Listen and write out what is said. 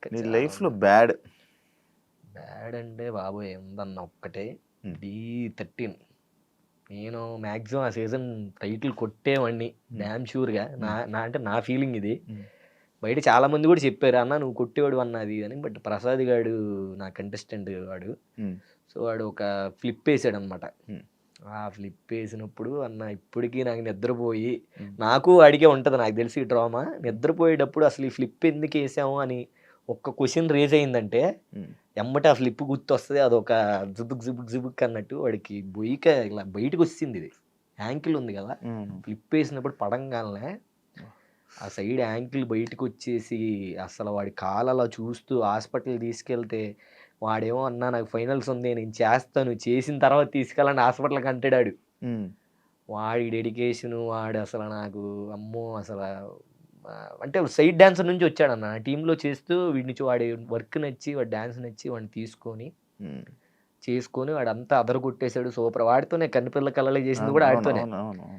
నీ చాలా లైఫ్‌లో ఉన్నాయి. బ్యాడ్. బ్యాడ్ అంటే బాబోయ్! ఉందన్న ఒక్కటే హ్మ్. 'ఢీ 13' నేను మాక్సిమం ఆ సీజన్ టైటిల్ కొట్టేవాడిని హ్మ్. డామ్ షూర్‌గా. నా హ్మ్. నా అంటే నా ఫీలింగ్ ఇది. హ్మ్. బయట చాలా మంది కూడా చెప్పారు, "అన్న నువ్వు కొట్టేవాడివి అన్న" అది ఇది అని. బట్ ప్రసాద్ గాడు నా కంటెస్టెంట్ వాడు. హ్మ్. సో, వాడు ఒక ఫ్లిప్ ఏసాడనమాట. హ్మ్. ఆ ఫ్లిప్ ఏసినప్పుడు అన్న ఇప్పటికి నాకు నిద్రపోయి హ్మ్. నాకు వాడికే ఉంటది నాకు తెలిసి డ్రామా. హ్మ్. నిద్రపోయేటప్పుడు అసలు ఈ ఫ్లిప్ ఎందుకేసాము అని ఒక్క క్వెషన్ రైజ్ అయిందంటే హ్మ్. ఎమ్మటే ఆ ఫ్లిప్ గుర్తొస్తది. అదొక జుబుక్ జుబుక్ జుబుక్ అన్నట్టు వాడికి ఇలా బయటకొచ్చేసింది ఇది. యాంకిల్ ఉంది గదా! హ్మ్. ఫ్లిప్ ఏసినప్పుడు పడంగాల్నే ఆ సైడ్ యాంకిల్ బయటకొచ్చేసి అసలు వాడి కాలు అలా చూస్తూ హాస్పిటల్‌కి తీసుకెళ్తే వాడేమో "అన్నా నాకు ఫైనల్స్ ఉంది. నేను చేస్తాను. చేసిన తర్వాత తీసుకెళ్ళండి హాస్పిటల్‌కి" అంటాడాడు. హ్మ్. వాడి డెడికేషను వాడసల నాకు అమ్మో! అంటే సైడ్ డాన్సర్ నుంచి వచ్చాడన్న. నా టీమ్‌లో చేస్తూ వాడి వర్క్ నచ్చి, వాడి డాన్స్ నచ్చి వాడిని తీసుకొని హ్మ్. చేసుకొని వాడంతా అదరగొట్టేసాడు. సూపర్. వాడితోనే కన్నుపిల్ల కలలు చేసింది అవును. కూడా అవును. ఆడితోనే. అవును. అవును. అవును.